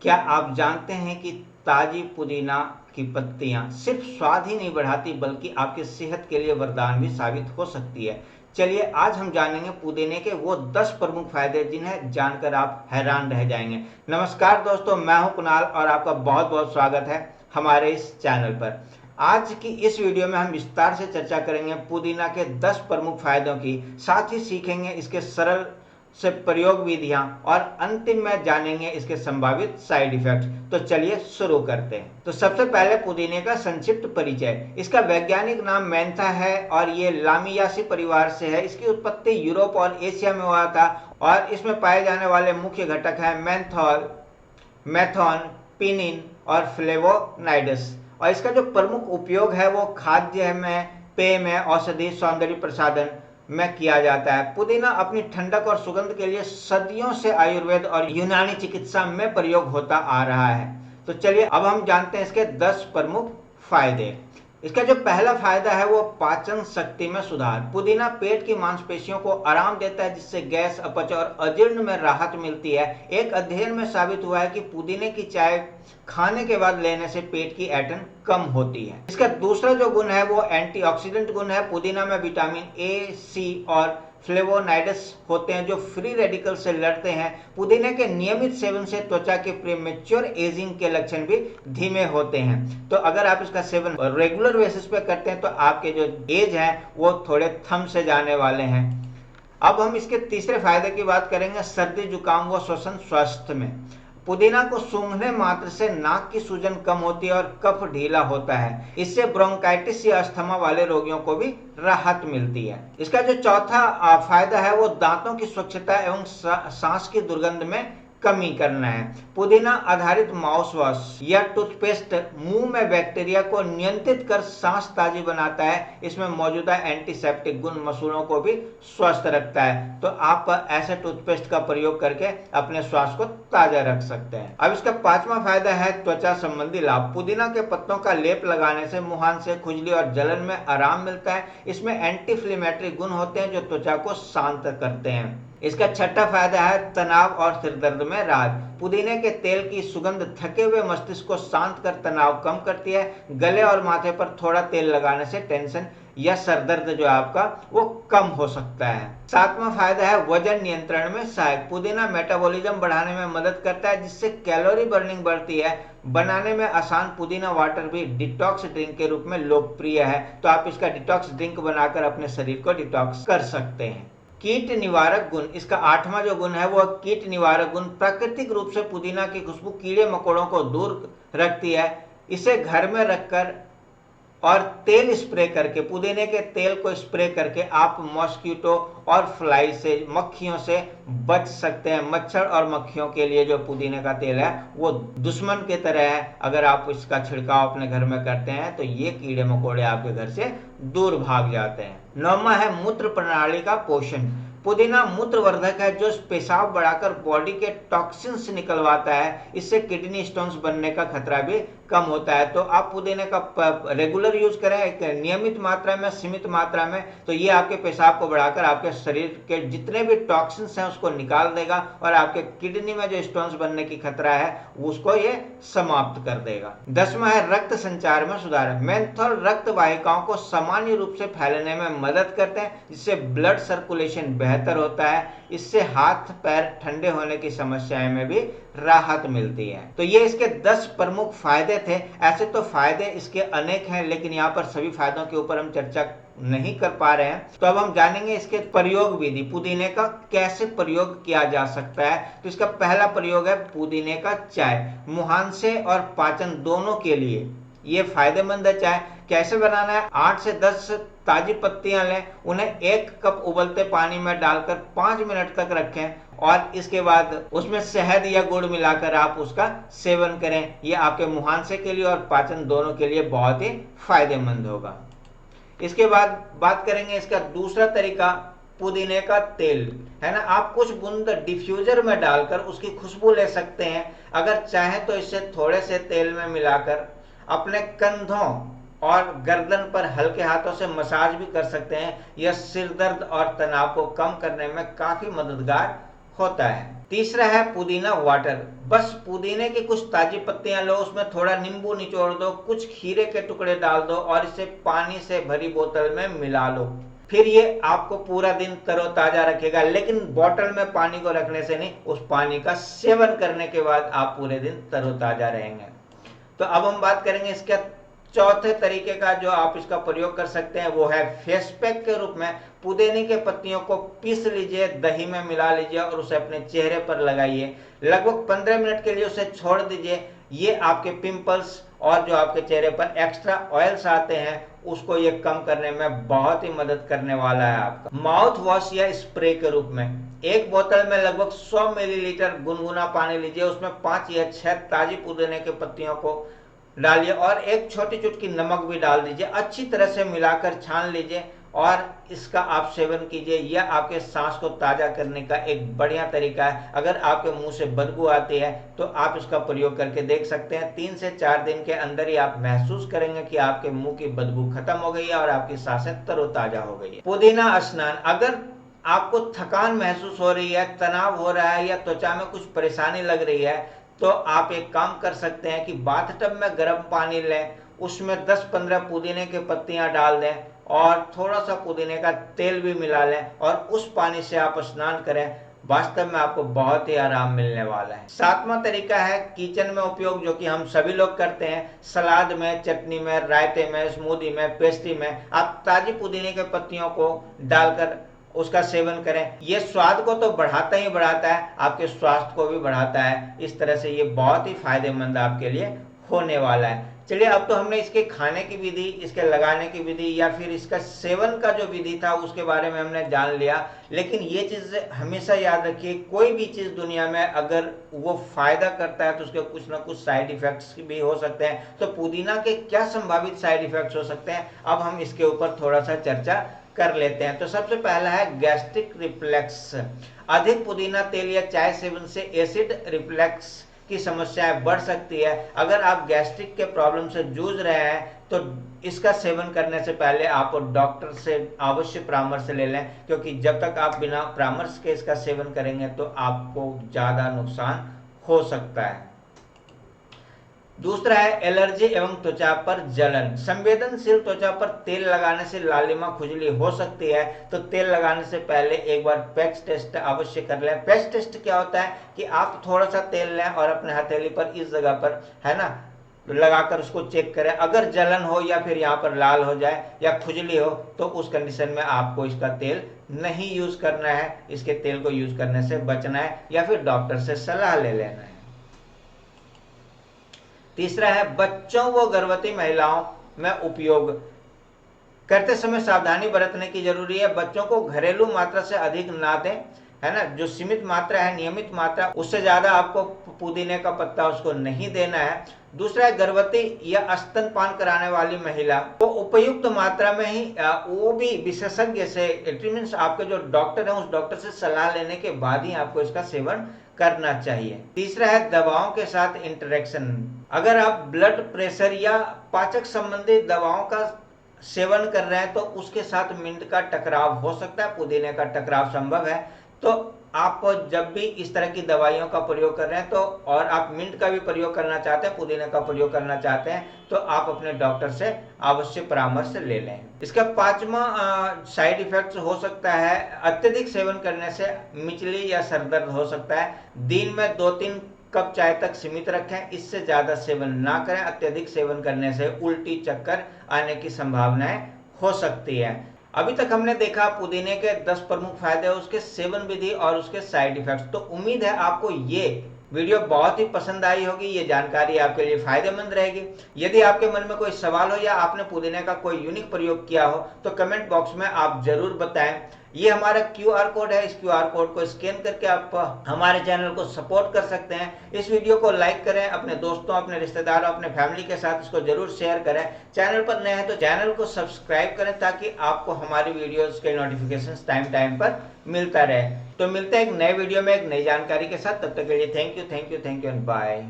क्या आप जानते हैं कि ताजी पुदीना की पत्तियां सिर्फ स्वाद ही नहीं बढ़ाती बल्कि आपकी सेहत के लिए वरदान भी साबित हो सकती है। चलिए आज हम जानेंगे पुदीने के वो 10 प्रमुख फायदे जिन्हें जानकर आप हैरान रह जाएंगे। नमस्कार दोस्तों, मैं हूं कुणाल और आपका बहुत बहुत स्वागत है हमारे इस चैनल पर। आज की इस वीडियो में हम विस्तार से चर्चा करेंगे पुदीना के 10 प्रमुख फायदों की, साथ ही सीखेंगे इसके सरल से प्रयोग विधियां और अंतिम में जानेंगे इसके संभावित साइड इफेक्ट। तो चलिए शुरू करते हैं। तो सबसे पहले पुदीने का संक्षिप्त परिचय। इसका वैज्ञानिक नाम मेंथा है और ये लामियासी परिवार से है। इसकी उत्पत्ति यूरोप और एशिया में हुआ था और इसमें पाए जाने वाले मुख्य घटक हैं मेंथॉल, मेथॉन, पिनिन और फ्लेवोनाइड्स। और इसका जो प्रमुख उपयोग है वो खाद्य में, पेय में, औषधि, सौंदर्य प्रसाधन में किया जाता है। पुदीना अपनी ठंडक और सुगंध के लिए सदियों से आयुर्वेद और यूनानी चिकित्सा में प्रयोग होता आ रहा है। तो चलिए अब हम जानते हैं इसके 10 प्रमुख फायदे। इसका जो पहला फायदा है वो पाचन शक्ति में सुधार। पुदीना पेट की मांसपेशियों को आराम देता है जिससे गैस, अपच और अजीर्ण में राहत मिलती है। एक अध्ययन में साबित हुआ है कि पुदीने की चाय खाने के बाद लेने से पेट की ऐंठन कम होती है। इसका दूसरा जो गुण है वो एंटीऑक्सीडेंट गुण है। पुदीना में विटामिन ए, सी और फ्लेवोनाइड्स होते हैं जो फ्री रेडिकल से लड़ते हैं। पुदीने के नियमित सेवन से त्वचा के प्रीमेच्योर एजिंग के लक्षण भी धीमे होते हैं। तो अगर आप इसका सेवन रेगुलर बेसिस पे करते हैं तो आपके जो एज है वो थोड़े थम से जाने वाले हैं। अब हम इसके तीसरे फायदे की बात करेंगे, सर्दी, जुकाम व श्वसन स्वास्थ्य में। पुदीना को सूंघने मात्र से नाक की सूजन कम होती है और कफ ढीला होता है। इससे ब्रोंकाइटिस या अस्थमा वाले रोगियों को भी राहत मिलती है। इसका जो चौथा फायदा है वो दांतों की स्वच्छता एवं सांस की दुर्गंध में कमी करना है। पुदीना आधारित माउथ वॉश या टूथपेस्ट मुंह में बैक्टीरिया को नियंत्रित कर सांस ताजी बनाता है। इसमें मौजूदा एंटीसेप्टिक गुण मसूड़ों को भी स्वस्थ रखता है। तो आप ऐसे टूथपेस्ट का प्रयोग करके अपने स्वास्थ्य को ताजा रख सकते हैं। अब इसका पांचवा फायदा है त्वचा संबंधी लाभ। पुदीना के पत्तों का लेप लगाने से मुहांसे, खुजली और जलन में आराम मिलता है। इसमें एंटी इन्फ्लेमेटरी गुण होते हैं जो त्वचा को शांत करते हैं। इसका छठा फायदा है तनाव और सिरदर्द में राहत। पुदीने के तेल की सुगंध थके हुए मस्तिष्क को शांत कर तनाव कम करती है। गले और माथे पर थोड़ा तेल लगाने से टेंशन या सरदर्द जो आपका वो कम हो सकता है। सातवां फायदा है वजन नियंत्रण में सहायक। पुदीना मेटाबॉलिज्म बढ़ाने में मदद करता है जिससे कैलोरी बर्निंग बढ़ती है। बनाने में आसान पुदीना वाटर भी डिटॉक्स ड्रिंक के रूप में लोकप्रिय है। तो आप इसका डिटॉक्स ड्रिंक बनाकर अपने शरीर को डिटॉक्स कर सकते हैं। कीट निवारक गुण। इसका आठवां जो गुण है वो कीट निवारक गुण। प्राकृतिक रूप से पुदीना की खुशबू कीड़े मकोड़ों को दूर रखती है। इसे घर में रखकर और तेल स्प्रे करके, पुदीने के तेल को स्प्रे करके आप मॉस्किटो और फ्लाई से, मक्खियों से बच सकते हैं। मच्छर और मक्खियों के लिए जो पुदीने का तेल है वो दुश्मन की तरह है। अगर आप इसका छिड़काव अपने घर में करते हैं तो ये कीड़े मकोड़े आपके घर से दूर भाग जाते हैं। नौवां है मूत्र प्रणाली का पोषण। पुदीना मूत्रवर्धक है जो पेशाब बढ़ाकर बॉडी के टॉक्सिन्स निकलवाता है। इससे किडनी स्टोन्स बनने का खतरा भी कम होता है। तो आप पुदीने का रेगुलर यूज करें, एक नियमित मात्रा में, सीमित मात्रा में, तो ये आपके पेशाब को बढ़ाकर आपके शरीर के जितने भी टॉक्सिन्स हैं उसको निकाल देगा और आपके किडनी में जो स्टोन्स बनने की खतरा है उसको ये समाप्त कर देगा। 10वां है रक्त संचार में सुधार। मेंथॉल रक्त वाहिकाओं को सामान्य रूप से फैलने में मदद करते हैं जिससे ब्लड सर्कुलेशन बेहतर होता है। इससे हाथ पैर ठंडे होने की समस्याएं में भी राहत मिलती है। तो ये इसके 10 प्रमुख फायदे थे। ऐसे तो फायदे इसके अनेक हैं लेकिन यहाँ पर सभी फायदों के ऊपर हम चर्चा नहीं कर पा रहे हैं। तो अब हम जानेंगे इसके प्रयोग विधि, पुदीने का कैसे प्रयोग किया जा सकता है। तो इसका पहला प्रयोग है पुदीने का चाय। मुहांसे और पाचन दोनों के लिए ये फायदेमंद है। चाय कैसे बनाना है? 8 से 10 ताजी पत्तियां लें, उन्हें 1 कप उबलते पानी में डालकर 5 मिनट तक रखें और इसके बाद उसमें शहद या गुड़ मिलाकर आप उसका सेवन करें। यह आपके मुहांसे के लिए और पाचन दोनों के लिए बहुत ही फायदेमंद होगा। इसके बाद बात करेंगे इसका दूसरा तरीका, पुदीने का तेल है ना। आप कुछ बूंद डिफ्यूजर में डालकर उसकी खुशबू ले सकते हैं। अगर चाहें तो इसे थोड़े से तेल में मिलाकर अपने कंधों और गर्दन पर हल्के हाथों से मसाज भी कर सकते हैं। यह सिर दर्द और तनाव को कम करने में काफी मददगार होता है। तीसरा है पुदीना वाटर। बस पुदीने की कुछ ताजी पत्तियां लो, उसमें थोड़ा नींबू निचोड़ दो, कुछ खीरे के टुकड़े डाल दो और इसे पानी से भरी बोतल में मिला लो। फिर ये आपको पूरा दिन तरोताजा रखेगा, लेकिन बोतल में पानी को रखने से नहीं, उस पानी का सेवन करने के बाद आप पूरे दिन तरोताजा रहेंगे। तो अब हम बात करेंगे इसके चौथे तरीके का जो आप इसका प्रयोग कर सकते हैं, वो है फेस पैक के रूप में। पुदीने के पत्तियों को पीस लीजिए, दही में मिला लीजिए और उसे अपने चेहरे पर लगाइए। लगभग 15 मिनट के लिए उसे छोड़ दीजिए। ये आपके पिंपल्स और जो आपके चेहरे पर एक्स्ट्रा ऑयल्स आते हैं उसको ये कम करने में बहुत ही मदद करने वाला है आपका। माउथ वॉश या स्प्रे के रूप में एक बोतल में लगभग 100 मिलीलीटर गुनगुना पानी लीजिए, उसमें 5 या 6 ताजी पुदीने के पत्तियों को डालिए और एक छोटी चुटकी नमक भी डाल दीजिए। अच्छी तरह से मिलाकर छान लीजिए और इसका आप सेवन कीजिए। यह आपके सांस को ताजा करने का एक बढ़िया तरीका है। अगर आपके मुंह से बदबू आती है तो आप इसका प्रयोग करके देख सकते हैं। 3 से 4 दिन के अंदर ही आप महसूस करेंगे कि आपके मुंह की बदबू खत्म हो गई है और आपकी सांसें तरोताजा हो गई है। पुदीना स्नान, अगर आपको थकान महसूस हो रही है, तनाव हो रहा है या त्वचा में कुछ परेशानी लग रही है, तो आप एक काम कर सकते हैं कि बाथटब में गर्म पानी लें, उसमें 10-15 पुदीने की पत्तियां डाल दें और थोड़ा सा पुदीने का तेल भी मिला लें और उस पानी से आप स्नान करें। वास्तव में आपको बहुत ही आराम मिलने वाला है। 7वां तरीका है किचन में उपयोग, जो कि हम सभी लोग करते हैं। सलाद में, चटनी में, रायते में, स्मूदी में, पेस्ट्री में आप ताजी पुदीने के पत्तियों को डालकर उसका सेवन करें। यह स्वाद को तो बढ़ाता ही बढ़ाता है, आपके स्वास्थ्य को भी बढ़ाता है। इस तरह से ये बहुत ही फायदेमंद आपके लिए होने वाला है। चलिए, अब तो हमने इसके खाने की विधि, इसके लगाने की विधि या फिर इसका सेवन का जो विधि था उसके बारे में हमने जान लिया। लेकिन ये चीज हमेशा याद रखिए, कोई भी चीज दुनिया में अगर वो फायदा करता है तो उसके कुछ ना कुछ साइड इफेक्ट्स भी हो सकते हैं। तो पुदीना के क्या संभावित साइड इफेक्ट्स हो सकते हैं, अब हम इसके ऊपर थोड़ा सा चर्चा कर लेते हैं। तो सबसे पहला है गैस्ट्रिक रिफ्लेक्स। अधिक पुदीना तेल या चाय सेवन से एसिड रिफ्लेक्स की समस्याएं बढ़ सकती है। अगर आप गैस्ट्रिक के प्रॉब्लम से जूझ रहे हैं तो इसका सेवन करने से पहले आप डॉक्टर से अवश्य परामर्श ले लें, क्योंकि जब तक आप बिना परामर्श के इसका सेवन करेंगे तो आपको ज्यादा नुकसान हो सकता है। दूसरा है एलर्जी एवं त्वचा पर जलन। संवेदनशील त्वचा पर तेल लगाने से लालिमा, खुजली हो सकती है, तो तेल लगाने से पहले एक बार पैच टेस्ट अवश्य कर लें। पैच टेस्ट क्या होता है कि आप थोड़ा सा तेल लें और अपने हथेली पर इस जगह पर, है ना, लगाकर उसको चेक करें। अगर जलन हो या फिर यहाँ पर लाल हो जाए या खुजली हो तो उस कंडीशन में आपको इसका तेल नहीं यूज करना है। इसके तेल को यूज करने से बचना है या फिर डॉक्टर से सलाह ले लेना है। तीसरा है बच्चों व गर्भवती महिलाओं में उपयोग करते समय सावधानी बरतने की जरूरी है। बच्चों को घरेलू मात्रा से अधिक ना दें, है ना। जो सीमित मात्रा है, नियमित मात्रा, उससे ज्यादा आपको पुदीने का पत्ता उसको नहीं देना है। दूसरा है गर्भवती या स्तनपान कराने वाली महिला को उपयुक्त मात्रा में ही, वो भी विशेषज्ञ से, इट मींस आपके जो डॉक्टर है उस डॉक्टर से सलाह लेने के बाद ही आपको इसका सेवन करना चाहिए। तीसरा है दवाओं के साथ इंटरेक्शन। अगर आप ब्लड प्रेशर या पाचक संबंधी दवाओं का सेवन कर रहे हैं तो उसके साथ मिंट का टकराव हो सकता है, पुदीने का टकराव संभव है। तो आप जब भी इस तरह की दवाइयों का प्रयोग कर रहे हैं तो, और आप मिंट का भी प्रयोग करना चाहते हैं, पुदीने का प्रयोग करना चाहते हैं, तो आप अपने डॉक्टर से अवश्य परामर्श ले लें। इसका 5वां साइड इफेक्ट हो सकता है अत्यधिक सेवन करने से मिचली या सरदर्द हो सकता है। दिन में 2-3 कप चाय तक सीमित रखें, इससे ज्यादा सेवन ना करें। अत्यधिक सेवन करने से उल्टी, चक्कर आने की संभावनाएं हो सकती है। अभी तक हमने देखा पुदीने के 10 प्रमुख फायदे, उसके सेवन विधि और उसके साइड इफेक्ट्स। तो उम्मीद है आपको ये वीडियो बहुत ही पसंद आई होगी, ये जानकारी आपके लिए फायदेमंद रहेगी। यदि आपके मन में कोई सवाल हो या आपने पुदीने का कोई यूनिक प्रयोग किया हो तो कमेंट बॉक्स में आप जरूर बताएं। ये हमारा QR कोड है, इस QR कोड को स्कैन करके आप हमारे चैनल को सपोर्ट कर सकते हैं। इस वीडियो को लाइक करें, अपने दोस्तों, अपने रिश्तेदारों, अपने फैमिली के साथ इसको जरूर शेयर करें। चैनल पर नए हैं तो चैनल को सब्सक्राइब करें ताकि आपको हमारी वीडियोस के नोटिफिकेशंस टाइम पर मिलता रहे। तो मिलते हैं एक नए वीडियो में एक नई जानकारी के साथ। तब तक के लिए थैंक यू एंड बाय।